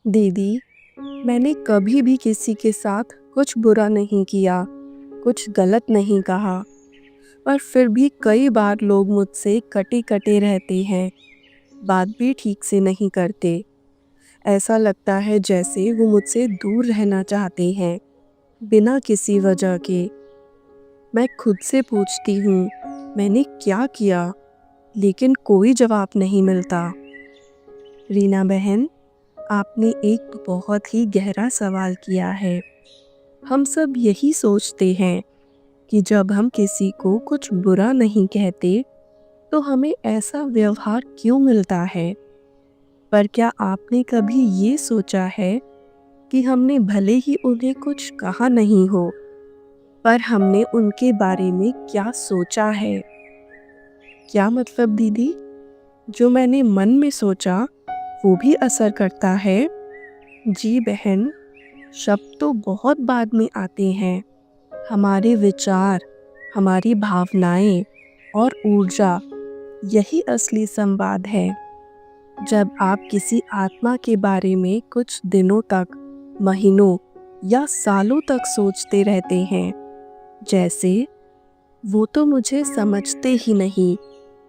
दीदी, मैंने कभी भी किसी के साथ कुछ बुरा नहीं किया, कुछ गलत नहीं कहा, पर फिर भी कई बार लोग मुझसे कटे-कटे रहते हैं, बात भी ठीक से नहीं करते। ऐसा लगता है जैसे वो मुझसे दूर रहना चाहते हैं, बिना किसी वजह के। मैं खुद से पूछती हूँ, मैंने क्या किया? लेकिन कोई जवाब नहीं मिलता। रीना बहन, आपने एक बहुत ही गहरा सवाल किया है। हम सब यही सोचते हैं कि जब हम किसी को कुछ बुरा नहीं कहते तो हमें ऐसा व्यवहार क्यों मिलता है। पर क्या आपने कभी ये सोचा है कि हमने भले ही उन्हें कुछ कहा नहीं हो, पर हमने उनके बारे में क्या सोचा है? क्या मतलब दीदी? जो मैंने मन में सोचा वो भी असर करता है? जी बहन, शब्द तो बहुत बाद में आते हैं। हमारे विचार, हमारी भावनाएं और ऊर्जा, यही असली संवाद है। जब आप किसी आत्मा के बारे में कुछ दिनों तक, महीनों या सालों तक सोचते रहते हैं, जैसे वो तो मुझे समझते ही नहीं,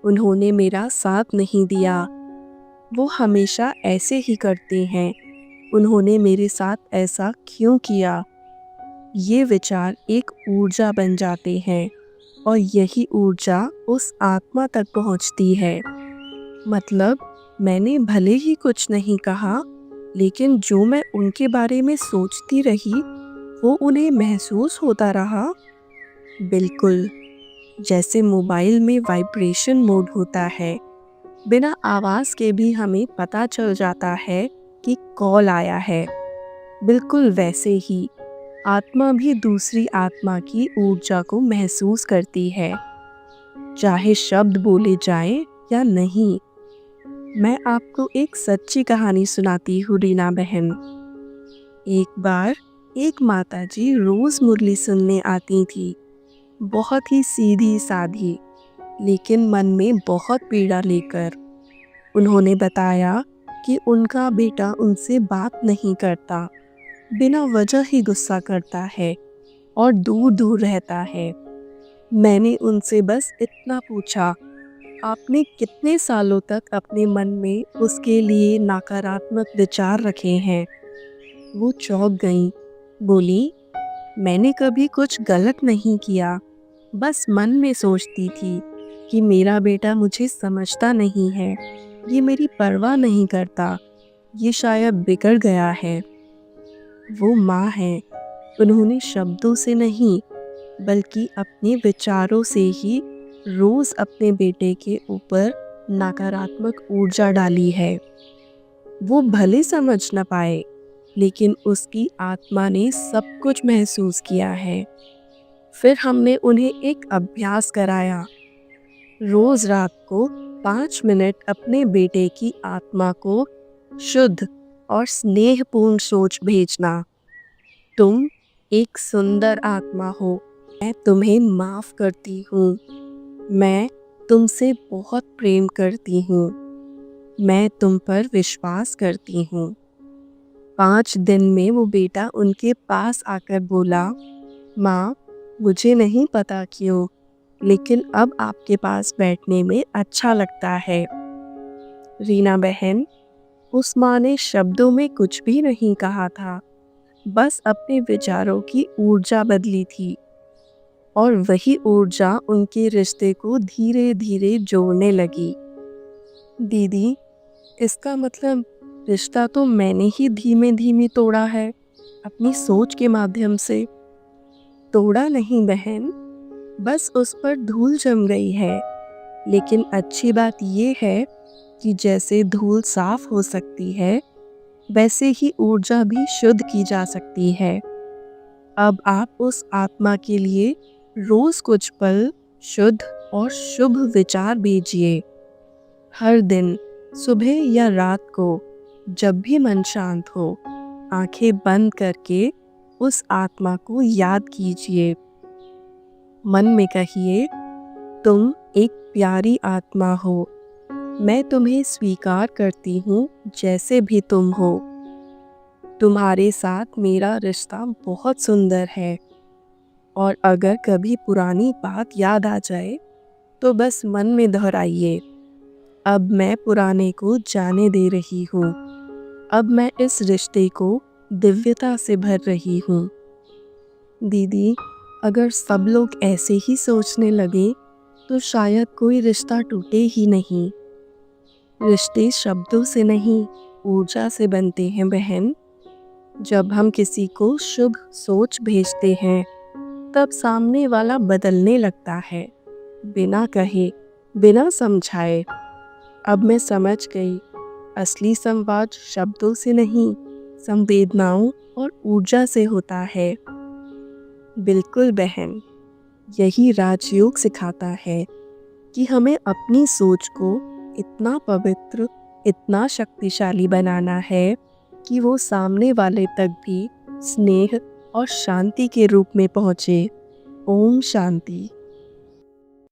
उन्होंने मेरा साथ नहीं दिया, वो हमेशा ऐसे ही करते हैं, उन्होंने मेरे साथ ऐसा क्यों किया, ये विचार एक ऊर्जा बन जाते हैं और यही ऊर्जा उस आत्मा तक पहुंचती है। मतलब मैंने भले ही कुछ नहीं कहा, लेकिन जो मैं उनके बारे में सोचती रही वो उन्हें महसूस होता रहा। बिल्कुल, जैसे मोबाइल में वाइब्रेशन मोड होता है, बिना आवाज़ के भी हमें पता चल जाता है कि कॉल आया है। बिल्कुल वैसे ही आत्मा भी दूसरी आत्मा की ऊर्जा को महसूस करती है, चाहे शब्द बोले जाएं या नहीं। मैं आपको एक सच्ची कहानी सुनाती हूँ रीना बहन। एक बार एक माताजी रोज मुरली सुनने आती थी, बहुत ही सीधी साधी, लेकिन मन में बहुत पीड़ा लेकर। उन्होंने बताया कि उनका बेटा उनसे बात नहीं करता, बिना वजह ही गुस्सा करता है और दूर दूर रहता है। मैंने उनसे बस इतना पूछा, आपने कितने सालों तक अपने मन में उसके लिए नकारात्मक विचार रखे हैं? वो चौंक गईं, बोली, मैंने कभी कुछ गलत नहीं किया, बस मन में सोचती थी कि मेरा बेटा मुझे समझता नहीं है, ये मेरी परवाह नहीं करता, ये शायद बिगड़ गया है। वो माँ है, उन्होंने शब्दों से नहीं बल्कि अपने विचारों से ही रोज अपने बेटे के ऊपर नकारात्मक ऊर्जा डाली है। वो भले समझ न पाए, लेकिन उसकी आत्मा ने सब कुछ महसूस किया है। फिर हमने उन्हें एक अभ्यास कराया, रोज रात को 5 मिनट अपने बेटे की आत्मा को शुद्ध और स्नेहपूर्ण सोच भेजना। तुम एक सुंदर आत्मा हो, मैं तुम्हें माफ करती हूँ, मैं तुमसे बहुत प्रेम करती हूँ, मैं तुम पर विश्वास करती हूँ। 5 दिन में वो बेटा उनके पास आकर बोला, माँ, मुझे नहीं पता क्यों, लेकिन अब आपके पास बैठने में अच्छा लगता है। रीना बहन, उस माँ ने शब्दों में कुछ भी नहीं कहा था, बस अपने विचारों की ऊर्जा बदली थी और वही ऊर्जा उनके रिश्ते को धीरे धीरे जोड़ने लगी। दीदी, इसका मतलब रिश्ता तो मैंने ही धीमे धीमे तोड़ा है, अपनी सोच के माध्यम से। तोड़ा नहीं बहन, बस उस पर धूल जम गई है। लेकिन अच्छी बात ये है कि जैसे धूल साफ हो सकती है, वैसे ही ऊर्जा भी शुद्ध की जा सकती है। अब आप उस आत्मा के लिए रोज कुछ पल शुद्ध और शुभ विचार भेजिए। हर दिन सुबह या रात को, जब भी मन शांत हो, आंखें बंद करके उस आत्मा को याद कीजिए। मन में कहिए, तुम एक प्यारी आत्मा हो, मैं तुम्हें स्वीकार करती हूँ जैसे भी तुम हो। तुम्हारे साथ मेरा रिश्ता बहुत सुंदर है और अगर कभी पुरानी बात याद आ जाए तो बस मन में दोहराइए, अब मैं पुराने को जाने दे रही हूँ। अब मैं इस रिश्ते को दिव्यता से भर रही हूँ। दीदी, अगर सब लोग ऐसे ही सोचने लगे तो शायद कोई रिश्ता टूटे ही नहीं। रिश्ते शब्दों से नहीं, ऊर्जा से बनते हैं बहन। जब हम किसी को शुभ सोच भेजते हैं तब सामने वाला बदलने लगता है, बिना कहे, बिना समझाए। अब मैं समझ गई, असली संवाद शब्दों से नहीं, संवेदनाओं और ऊर्जा से होता है। बिल्कुल बहन, यही राजयोग सिखाता है कि हमें अपनी सोच को इतना पवित्र, इतना शक्तिशाली बनाना है कि वो सामने वाले तक भी स्नेह और शांति के रूप में पहुँचे। ओम शांति।